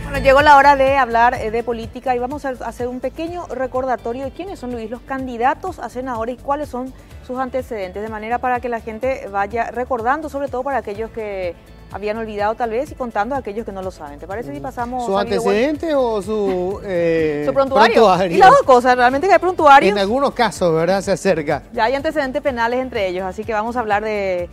Bueno, llegó la hora de hablar de política y vamos a hacer un pequeño recordatorio de quiénes son, Luis, los candidatos a senadores y cuáles son sus antecedentes, de manera para que la gente vaya recordando, sobre todo para aquellos que habían olvidado tal vez y contando a aquellos que no lo saben. ¿Te parece si pasamos? ¿Su antecedente o su prontuario? Y las dos cosas, realmente que hay prontuarios. En algunos casos, ¿verdad? Se acerca. Ya hay antecedentes penales entre ellos, así que vamos a hablar de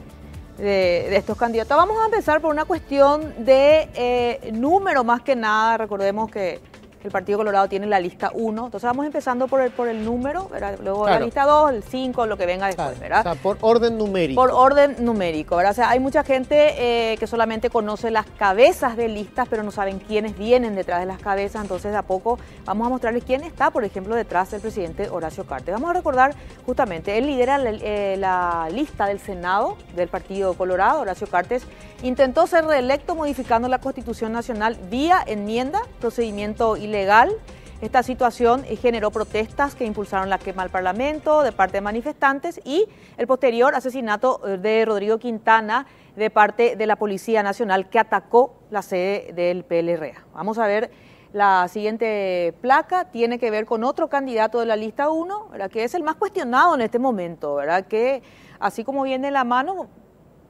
estos candidatos. Vamos a empezar por una cuestión de número más que nada. Recordemos que el Partido Colorado tiene la lista 1, entonces vamos empezando por el número, ¿verdad? Luego claro, la lista 2, el 5, lo que venga después, claro, ¿verdad? O sea, por orden numérico. Por orden numérico, ¿verdad? O sea, hay mucha gente que solamente conoce las cabezas de listas, pero no saben quiénes vienen detrás de las cabezas, entonces de a poco vamos a mostrarles quién está, por ejemplo, detrás del presidente Horacio Cartes. Vamos a recordar justamente, él lidera la lista del Senado del Partido Colorado. Horacio Cartes intentó ser reelecto modificando la Constitución Nacional vía enmienda, procedimiento ilegal. Esta situación generó protestas que impulsaron la quema al Parlamento de parte de manifestantes y el posterior asesinato de Rodrigo Quintana de parte de la Policía Nacional que atacó la sede del PLRA. Vamos a ver la siguiente placa, tiene que ver con otro candidato de la lista 1, ¿verdad? Que es el más cuestionado en este momento, ¿verdad? Que así como viene la mano,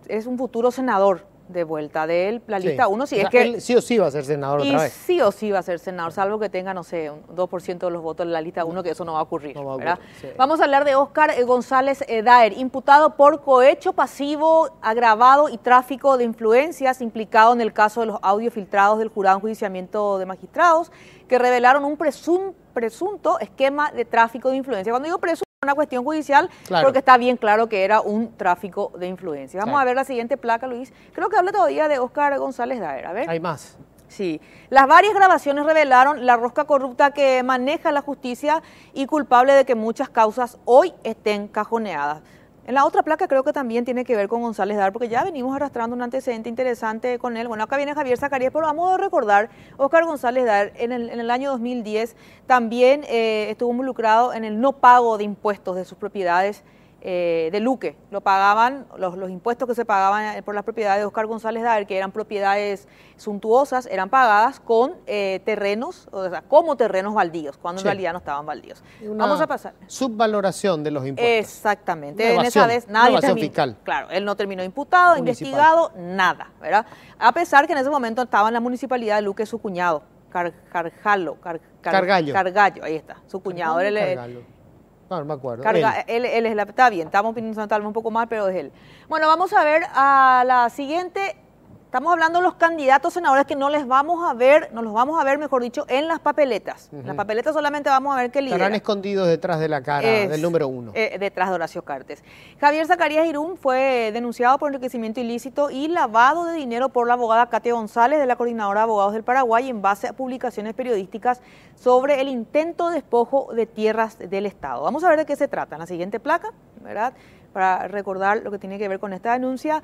es un futuro senador de vuelta de él, la lista 1, si es que él sí o sí va a ser senador otra vez. Sí o sí va a ser senador, salvo que tenga, no sé, un 2% de los votos en la lista 1, que eso no va a ocurrir. No va a ocurrir, sí. Vamos a hablar de Óscar González Daer, imputado por cohecho pasivo, agravado y tráfico de influencias, implicado en el caso de los audios filtrados del Jurado de Enjuiciamiento de Magistrados, que revelaron un presunto esquema de tráfico de influencia. Cuando digo presunto, una cuestión judicial, claro, porque está bien claro que era un tráfico de influencia. Vamos a ver la siguiente placa, Luis. Creo que habla todavía de Óscar González Daer. A ver. Hay más. Sí. Las varias grabaciones revelaron la rosca corrupta que maneja la justicia y culpable de que muchas causas hoy estén cajoneadas. En la otra placa creo que también tiene que ver con González Daer, porque ya venimos arrastrando un antecedente interesante con él. Bueno, acá viene Javier Zacarías, pero vamos a recordar, Óscar González Daer en el año 2010 también estuvo involucrado en el no pago de impuestos de sus propiedades de Luque. Lo pagaban, los impuestos que se pagaban por las propiedades de Óscar González Daer, que eran propiedades suntuosas, eran pagadas con terrenos, o sea, como terrenos baldíos, cuando en realidad no estaban baldíos. Vamos a pasar. Subvaloración de los impuestos. Exactamente. En esa vez nadie fiscal. Claro, él no terminó imputado, investigado, nada, ¿verdad? A pesar que en ese momento estaba en la municipalidad de Luque su cuñado, Cargallo, ahí está, su cuñado. No me acuerdo. Él es está bien, estamos pensando tal vez un poco mal, pero es él. Bueno, vamos a ver a la siguiente. Estamos hablando de los candidatos senadores que no los vamos a ver, mejor dicho, en las papeletas. En las papeletas solamente vamos a ver que lideran. Estarán escondidos detrás de la cara del número 1. Detrás de Horacio Cartes. Javier Zacarías Irún fue denunciado por enriquecimiento ilícito y lavado de dinero por la abogada Katia González de la Coordinadora de Abogados del Paraguay en base a publicaciones periodísticas sobre el intento de despojo de tierras del Estado. Vamos a ver de qué se trata en la siguiente placa, ¿verdad? Para recordar lo que tiene que ver con esta denuncia.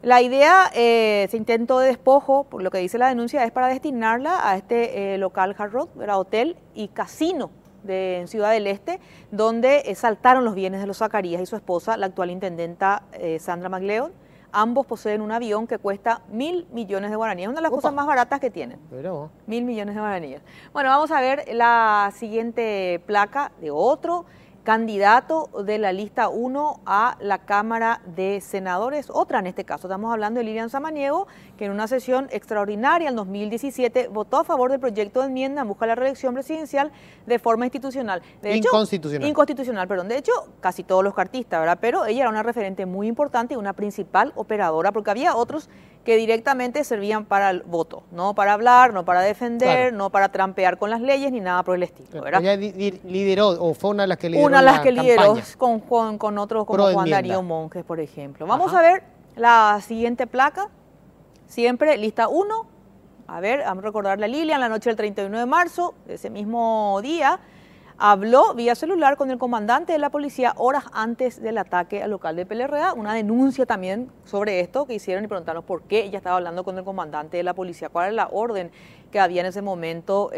La idea, ese intento de despojo, por lo que dice la denuncia, es para destinarla a este local Hard Rock, era hotel y casino en Ciudad del Este, donde saltaron los bienes de los Zacarías y su esposa, la actual intendenta Sandra MacLeod. Ambos poseen un avión que cuesta 1.000 millones de guaraníes, una de las cosas más baratas que tienen. Pero 1.000 millones de guaraníes. Bueno, vamos a ver la siguiente placa de otro candidato de la lista 1 a la Cámara de Senadores, otra en este caso, estamos hablando de Lilian Samaniego, que en una sesión extraordinaria en 2017 votó a favor del proyecto de enmienda en busca de la reelección presidencial de forma institucional. Inconstitucional, perdón. De hecho, casi todos los cartistas, ¿verdad? Pero ella era una referente muy importante y una principal operadora, porque había otros que directamente servían para el voto, no para hablar, no para defender, claro, no para trampear con las leyes ni nada por el estilo, ¿verdad? Ella lideró, o fue una de las que lideró con otros como Juan Darío Monjes, por ejemplo. Vamos a ver la siguiente placa, siempre lista 1. A ver, vamos a recordarle a Lilian, la noche del 31 de marzo, de ese mismo día, habló vía celular con el comandante de la policía horas antes del ataque al local de PLRA, una denuncia también sobre esto que hicieron y preguntaron por qué ella estaba hablando con el comandante de la policía, cuál era la orden que había en ese momento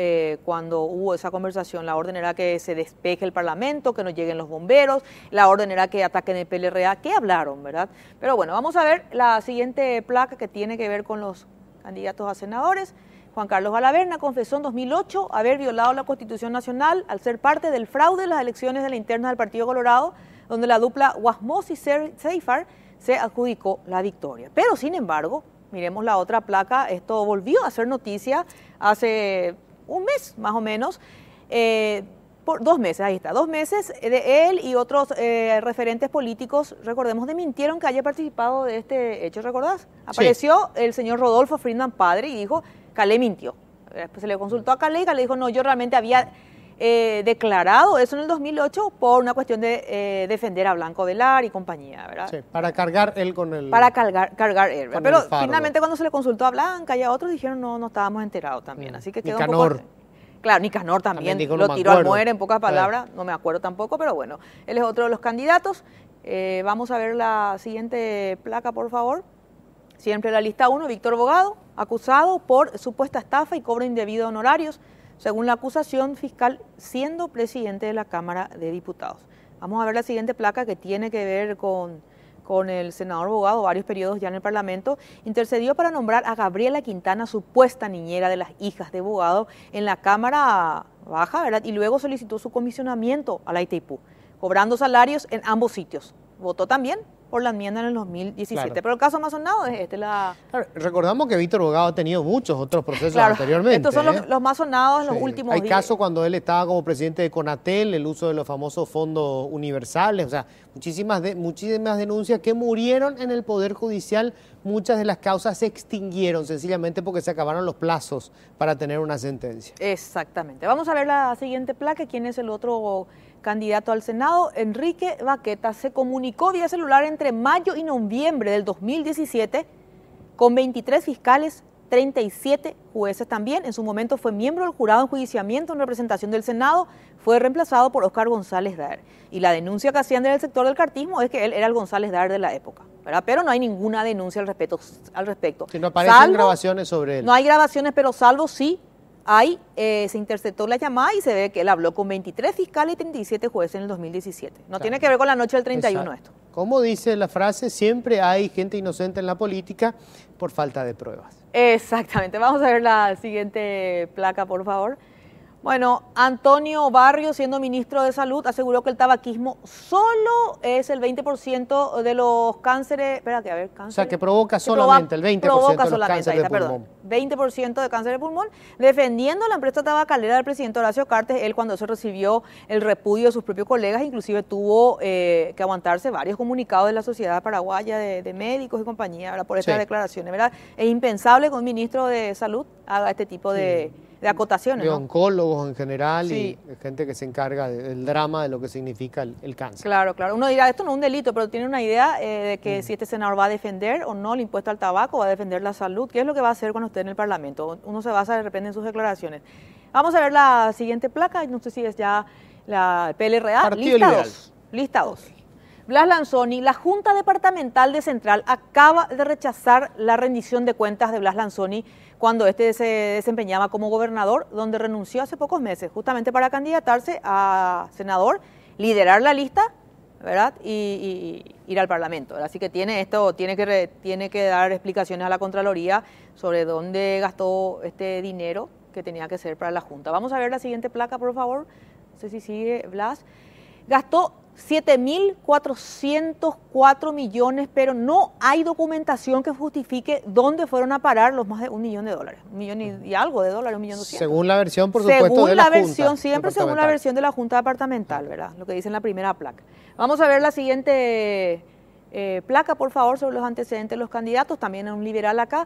cuando hubo esa conversación. La orden era que se despeje el Parlamento, que no lleguen los bomberos, la orden era que ataquen el PLRA, ¿qué hablaron, verdad? Pero bueno, vamos a ver la siguiente placa que tiene que ver con los candidatos a senadores. Juan Carlos Valaverna confesó en 2008 haber violado la Constitución Nacional al ser parte del fraude en las elecciones de la interna del Partido Colorado, donde la dupla Guasmos y Seifar se adjudicó la victoria. Pero, sin embargo, miremos la otra placa, esto volvió a ser noticia hace un mes, más o menos, por 2 meses, ahí está, 2 meses de él y otros referentes políticos, recordemos, desmintieron que haya participado de este hecho, ¿recordás? Apareció el señor Rodolfo Friedman padre y dijo, Calé mintió. Se le consultó a Calé y Calé dijo, no, yo realmente había declarado eso en el 2008 por una cuestión de defender a Blanco Velar y compañía, ¿verdad? Sí, para cargar él con el... Para cargar él, ¿verdad? Pero finalmente cuando se le consultó a Blanca y a otros dijeron, no estábamos enterados también, así que quedó Nicanor. un poco... Claro, Nicanor también dijo, lo no tiró al muere en pocas palabras, sí. No me acuerdo tampoco, pero bueno, él es otro de los candidatos. Vamos a ver la siguiente placa, por favor. Siempre la lista 1, Víctor Bogado, acusado por supuesta estafa y cobro indebido de honorarios, según la acusación fiscal, siendo presidente de la Cámara de Diputados. Vamos a ver la siguiente placa que tiene que ver con el senador Bogado, varios periodos ya en el Parlamento, intercedió para nombrar a Gabriela Quintana, supuesta niñera de las hijas de Bogado, en la Cámara Baja, ¿verdad? Y luego solicitó su comisionamiento a la Itaipú, cobrando salarios en ambos sitios. Votó también por la enmienda en el 2017. Claro. Pero el caso más sonado es este. Claro, recordamos que Víctor Bogado ha tenido muchos otros procesos anteriormente. Estos son los más sonados en los últimos días. Hay casos cuando él estaba como presidente de Conatel, el uso de los famosos fondos universales, o sea, muchísimas denuncias que murieron en el Poder Judicial. Muchas de las causas se extinguieron sencillamente porque se acabaron los plazos para tener una sentencia. Exactamente. Vamos a ver la siguiente placa. ¿Quién es el otro candidato al Senado? Enrique Baqueta se comunicó vía celular entre mayo y noviembre del 2017 con 23 fiscales, 37 jueces también. En su momento fue miembro del jurado de enjuiciamiento en representación del Senado, fue reemplazado por Óscar González Daer. Y la denuncia que hacían del sector del cartismo es que él era el González Daer de la época, ¿verdad? Pero no hay ninguna denuncia al respecto. Si no aparecen grabaciones sobre él. No hay grabaciones, pero salvo sí se interceptó la llamada y se ve que él habló con 23 fiscales y 37 jueces en el 2017. No tiene que ver con la noche del 31 esto. Como dice la frase, siempre hay gente inocente en la política por falta de pruebas. Exactamente. Vamos a ver la siguiente placa, por favor. Bueno, Antonio Barrio, siendo ministro de Salud, aseguró que el tabaquismo solo es el 20% de los cánceres. Espérate, a ver, cáncer. O sea, que provoca solamente el 20% de los cánceres de pulmón. 20% de cáncer de pulmón, defendiendo la empresa tabacalera del presidente Horacio Cartes. Él, cuando se recibió el repudio de sus propios colegas, inclusive tuvo que aguantarse varios comunicados de la Sociedad Paraguaya de Médicos y compañía, ¿verdad? Por estas declaraciones, ¿verdad? Es impensable que un ministro de Salud haga este tipo de acotaciones, de ¿no? oncólogos en general y gente que se encarga del drama de lo que significa el cáncer. Claro, claro. Uno dirá, esto no es un delito, pero tiene una idea de que si este senador va a defender o no el impuesto al tabaco, va a defender la salud. ¿Qué es lo que va a hacer cuando esté en el Parlamento? Uno se basa de repente en sus declaraciones. Vamos a ver la siguiente placa, no sé si es ya la PLRA. Partido Liberal. Lista 2. Blas Lanzoni, la Junta Departamental de Central acaba de rechazar la rendición de cuentas de Blas Lanzoni cuando este se desempeñaba como gobernador, donde renunció hace pocos meses, justamente para candidatarse a senador, liderar la lista, ¿verdad? Y ir al Parlamento, ¿verdad? Así que tiene que dar explicaciones a la Contraloría sobre dónde gastó este dinero que tenía que ser para la Junta. Vamos a ver la siguiente placa, por favor. No sé si sigue Blas. Gastó 7.404 millones, pero no hay documentación que justifique dónde fueron a parar los más de $1 millón. $1 millón y algo de dólares, $1.200.000. Según la versión, por supuesto, según de la versión, Junta siempre según la versión de la Junta Departamental, ¿verdad? Lo que dice en la primera placa. Vamos a ver la siguiente placa, por favor, sobre los antecedentes de los candidatos. También es un liberal acá.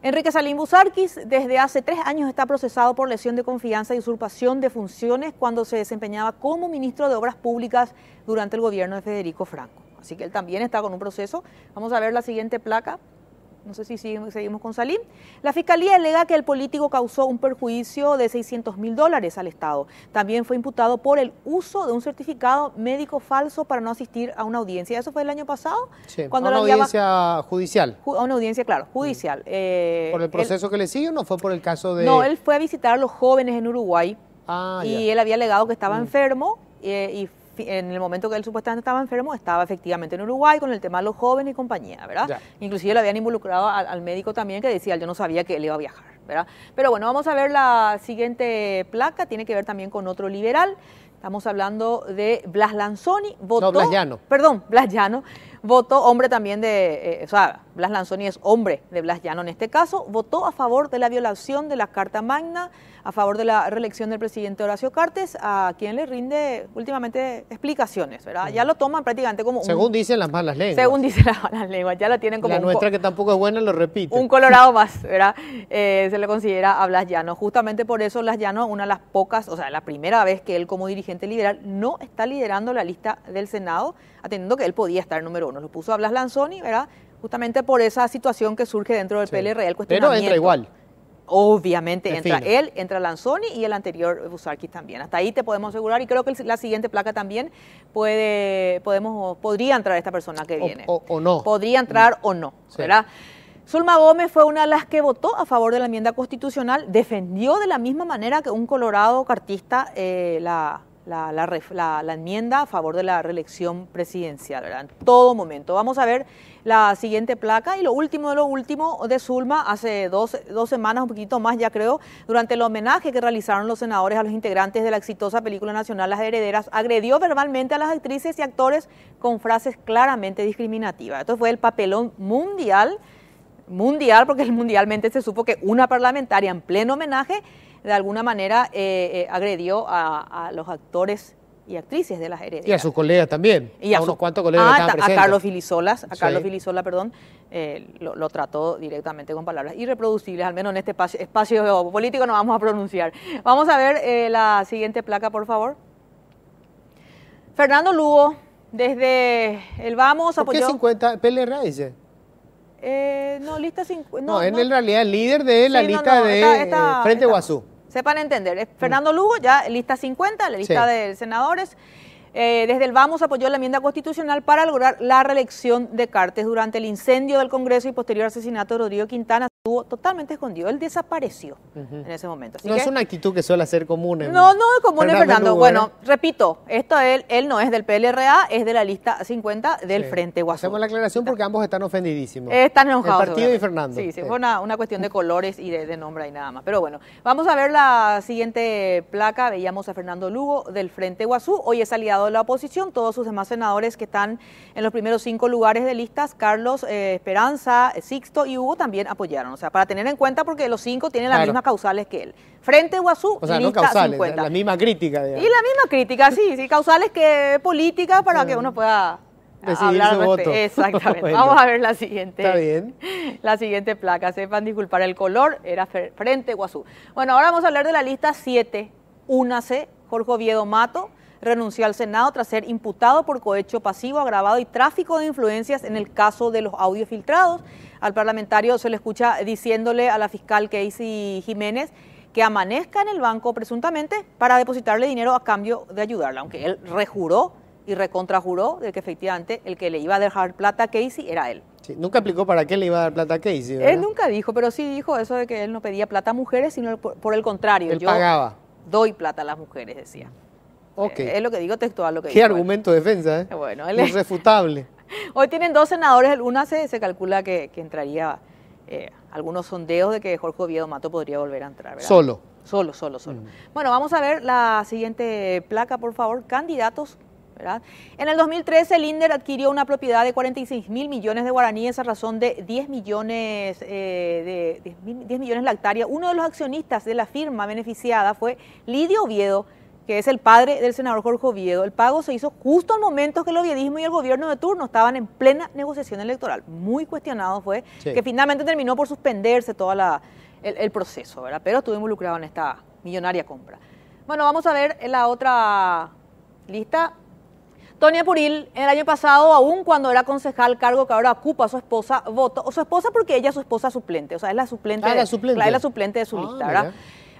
Enrique Salim Busarquis desde hace 3 años está procesado por lesión de confianza y usurpación de funciones cuando se desempeñaba como ministro de Obras Públicas durante el gobierno de Federico Franco. Así que él también está con un proceso. Vamos a ver la siguiente placa. No sé si seguimos con Salim. La Fiscalía alega que el político causó un perjuicio de $600.000 al Estado. También fue imputado por el uso de un certificado médico falso para no asistir a una audiencia. ¿Eso fue el año pasado? Sí, cuando una audiencia judicial. A una audiencia, claro, judicial. ¿Por el proceso que le sigue o no fue por el caso de...? No, él fue a visitar a los jóvenes en Uruguay y él había alegado que estaba enfermo y en el momento que él supuestamente estaba enfermo, estaba efectivamente en Uruguay con el tema de los jóvenes y compañía, ¿verdad? Inclusive le habían involucrado al médico también que decía, yo no sabía que él iba a viajar. ¿verdad? Pero bueno, vamos a ver la siguiente placa, tiene que ver también con otro liberal. Estamos hablando de Blas Lanzoni, votó... No, Blas Llano. Perdón, Blas Llano, votó, hombre también de... o sea, Blas Lanzoni es hombre de Blas Llano en este caso, votó a favor de la violación de la Carta Magna, a favor de la reelección del presidente Horacio Cartes, a quien le rinde últimamente explicaciones, ¿verdad? Ya lo toman prácticamente como según dicen las malas lenguas. Según dicen las malas lenguas, ya lo tienen como la nuestra, que tampoco es buena, lo repite. Un colorado más, ¿verdad? Se le considera a Blas Llano. Justamente por eso Blas Llano, una de las pocas, o sea, la primera vez que él como dirigente liberal no está liderando la lista del Senado, atendiendo que él podía estar número 1. Lo puso a Blas Lanzoni, ¿verdad? Justamente por esa situación que surge dentro del PLR, el cuestionamiento. Pero entra igual. Obviamente entra él, entra Lanzoni y el anterior Busarquis también. Hasta ahí te podemos asegurar y creo que la siguiente placa también podría entrar esta persona que viene. O no. Podría entrar o no, sí. ¿verdad? Zulma Gómez fue una de las que votó a favor de la enmienda constitucional, defendió de la misma manera que un colorado cartista la enmienda a favor de la reelección presidencial, ¿verdad? En todo momento. Vamos a ver la siguiente placa y lo último de Zulma, hace dos semanas, un poquito más ya creo, durante el homenaje que realizaron los senadores a los integrantes de la exitosa película nacional Las Herederas, agredió verbalmente a las actrices y actores con frases claramente discriminativas. Esto fue el papelón mundial, porque mundialmente se supo que una parlamentaria en pleno homenaje de alguna manera agredió a los actores y actrices de Las Herederas. Y a sus colegas también, a unos cuantos colegas que estaban presentes. A Carlos Filisola, perdón, lo trató directamente con palabras irreproducibles, al menos en este espacio político no vamos a pronunciar. Vamos a ver la siguiente placa, por favor. Fernando Lugo, desde el Vamos apoyó... ¿Por qué 50? ¿PLR dice? No, lista 50. No, en realidad el líder de la lista de Frente Guazú. Sepan entender, Fernando Lugo, ya lista 50, la lista de senadores. Desde el Vamos apoyó la enmienda constitucional para lograr la reelección de Cartes durante el incendio del Congreso y posterior asesinato de Rodrigo Quintana. Estuvo totalmente escondido, él desapareció en ese momento. Así no es una actitud que suele ser común. No es común en Fernando. Lugo, bueno, repito, él no es del PLRA, es de la lista 50 del Frente Guazú. Hacemos la aclaración porque ambos están ofendidísimos. Están enojados. El partido y Fernando. Sí, fue una cuestión de colores y de nombre y nada más. Pero bueno, vamos a ver la siguiente placa. Veíamos a Fernando Lugo del Frente Guazú. Hoy es aliado de la oposición. Todos sus demás senadores que están en los primeros 5 lugares de listas, Carlos, Esperanza, Sixto y Hugo, también apoyaron. O sea, para tener en cuenta porque los 5 tienen las mismas causales que él. Frente Guazú, o sea, lista no causales, 50. La misma crítica. Digamos. Y la misma crítica, sí, causales que política para que uno pueda decidir su voto. Exactamente. Bueno, vamos a ver la siguiente. Está bien. La siguiente placa. Sepan disculpar el color, era Frente Guazú. Bueno, ahora vamos a hablar de la lista 7. Únase, Jorge Oviedo Mato renunció al Senado tras ser imputado por cohecho pasivo, agravado y tráfico de influencias en el caso de los audios filtrados. Al parlamentario se le escucha diciéndole a la fiscal Casey Jiménez que amanezca en el banco presuntamente para depositarle dinero a cambio de ayudarla, aunque él rejuró y recontrajuró de que efectivamente el que le iba a dejar plata a Casey era él. Sí, nunca explicó para qué le iba a dar plata a Casey, ¿verdad? Él nunca dijo, pero sí dijo eso de que él no pedía plata a mujeres, sino por el contrario. Él pagaba. Doy plata a las mujeres, decía. Okay. Es lo que digo textual. ¿Qué argumento de defensa? Bueno, irrefutable. Hoy tienen 2 senadores, el UNACE se calcula que entraría algunos sondeos de que Jorge Oviedo Mato podría volver a entrar, ¿verdad? Solo. Bueno, vamos a ver la siguiente placa, por favor. Candidatos, ¿verdad? En el 2013 el INDER adquirió una propiedad de 46.000 millones de guaraníes a razón de 10 millones la hectárea. Uno de los accionistas de la firma beneficiada fue Lidio Oviedo, que es el padre del senador Jorge Oviedo. El pago se hizo justo al momento que el oviedismo y el gobierno de turno estaban en plena negociación electoral. Muy cuestionado fue, que finalmente terminó por suspenderse todo el proceso, ¿verdad? Pero estuvo involucrado en esta millonaria compra. Bueno, vamos a ver la otra lista. Tonia Puril, en el año pasado, aún cuando era concejal, cargo que ahora ocupa su esposa, votó, o su esposa porque ella es su esposa suplente, o sea, es la suplente, la suplente. Es la suplente de su lista, ¿verdad?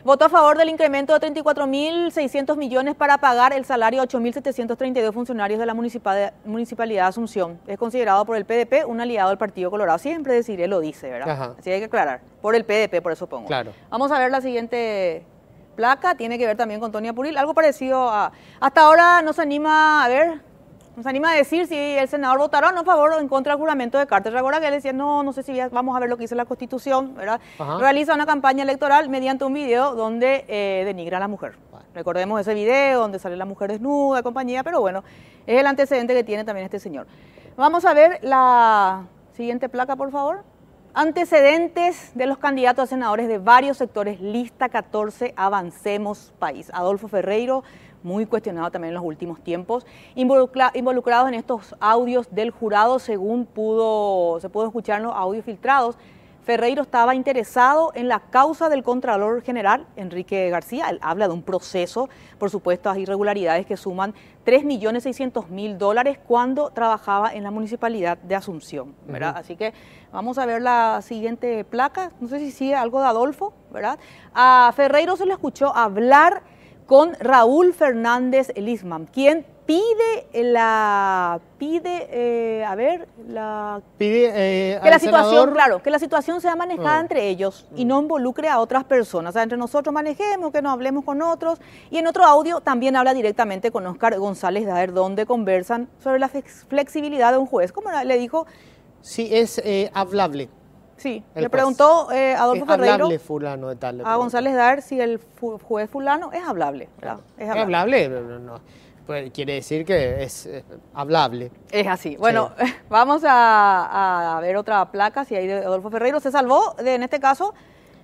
Votó a favor del incremento de 34.600 millones para pagar el salario a 8.732 funcionarios de la Municipalidad de Asunción. Es considerado por el PDP un aliado del Partido Colorado. Siempre deciré, lo dice, ¿verdad? Ajá. Así hay que aclarar. Por el PDP, por eso pongo. Claro. Vamos a ver la siguiente placa. Tiene que ver también con Tonia Puril. Algo parecido a... Hasta ahora no se anima a ver... No se anima a decir si el senador votará o no a favor o en contra del juramento de Carter. Recuerda que él decía, no sé si vamos a ver lo que dice la Constitución, ¿verdad? Ajá. Realiza una campaña electoral mediante un video donde denigra a la mujer. Bueno, recordemos ese video donde sale la mujer desnuda, compañía, pero bueno, es el antecedente que tiene también este señor. Vamos a ver la siguiente placa, por favor. Antecedentes de los candidatos a senadores de varios sectores, lista 14, Avancemos País. Adolfo Ferreiro, muy cuestionado también en los últimos tiempos, involucrados en estos audios del jurado, según se pudo escuchar en los audios filtrados. Ferreiro estaba interesado en la causa del Contralor General, Enrique García. Él habla de un proceso por supuestas irregularidades que suman $3.600.000 cuando trabajaba en la Municipalidad de Asunción, ¿verdad? Así que vamos a ver la siguiente placa. No sé si sigue algo de Adolfo, ¿verdad? A Ferreiro se le escuchó hablar con Raúl Fernández Lisman, quien pide que la situación, claro, que la situación sea manejada entre ellos y no involucre a otras personas. O sea, entre nosotros manejemos, que no hablemos con otros. Y en otro audio también habla directamente con Óscar González Daer, donde conversan sobre la flexibilidad de un juez. ¿Cómo le dijo? Sí, es hablable. Sí, le preguntó Adolfo Ferreiro hablable fulano de tal, a González Daer si el juez fulano es hablable, ¿verdad? Es hablable, no. Pues quiere decir que es hablable. Es así. Bueno, sí. Vamos a ver otra placa, si hay de Adolfo Ferreiro. Se salvó, en este caso,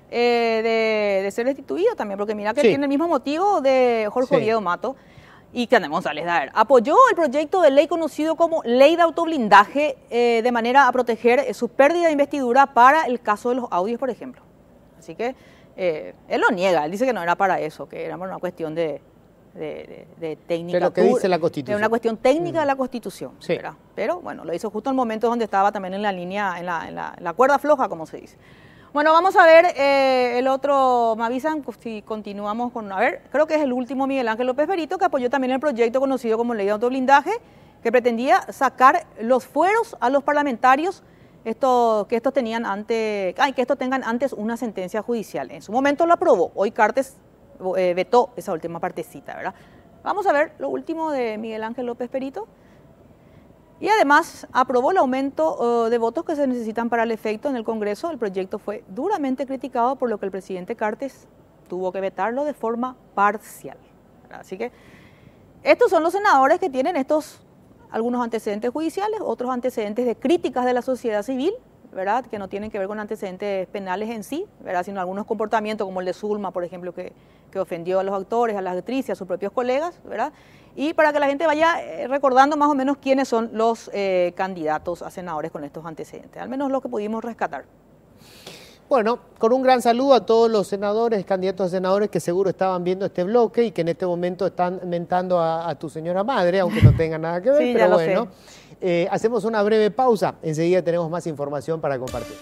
de ser destituido también, porque mira que tiene el mismo motivo de Jorge Oviedo Mato y que González Daer. Apoyó el proyecto de ley conocido como Ley de Autoblindaje de manera a proteger su pérdida de investidura para el caso de los audios, por ejemplo. Así que él lo niega, él dice que no era para eso, que era una cuestión de técnica. Pero ¿qué dice la Constitución? De una cuestión técnica de la Constitución. Sí. ¿Verdad? Pero bueno, lo hizo justo en el momento donde estaba también en la línea, en la cuerda floja, como se dice. Bueno, vamos a ver el otro, me avisan si continuamos con, a ver, creo que es el último, Miguel Ángel López Berito, que apoyó también el proyecto conocido como Ley de Autoblindaje, que pretendía sacar los fueros a los parlamentarios que estos tengan antes una sentencia judicial. En su momento lo aprobó, hoy Cartes vetó esa última partecita, ¿verdad? Vamos a ver lo último de Miguel Ángel López Berito. Y además aprobó el aumento de votos que se necesitan para el efecto en el Congreso. El proyecto fue duramente criticado, por lo que el presidente Cartes tuvo que vetarlo de forma parcial, ¿verdad? Así que estos son los senadores que tienen algunos antecedentes judiciales, otros antecedentes de críticas de la sociedad civil, ¿verdad? Que no tienen que ver con antecedentes penales en sí, ¿verdad? Sino algunos comportamientos como el de Zulma, por ejemplo, que ofendió a los actores, a las actrices, a sus propios colegas, ¿verdad? Y para que la gente vaya recordando más o menos quiénes son los candidatos a senadores con estos antecedentes, al menos los que pudimos rescatar. Bueno, con un gran saludo a todos los senadores, candidatos a senadores que seguro estaban viendo este bloque y que en este momento están mentando a tu señora madre, aunque no tenga nada que ver, sí, pero bueno. Hacemos una breve pausa, enseguida tenemos más información para compartir.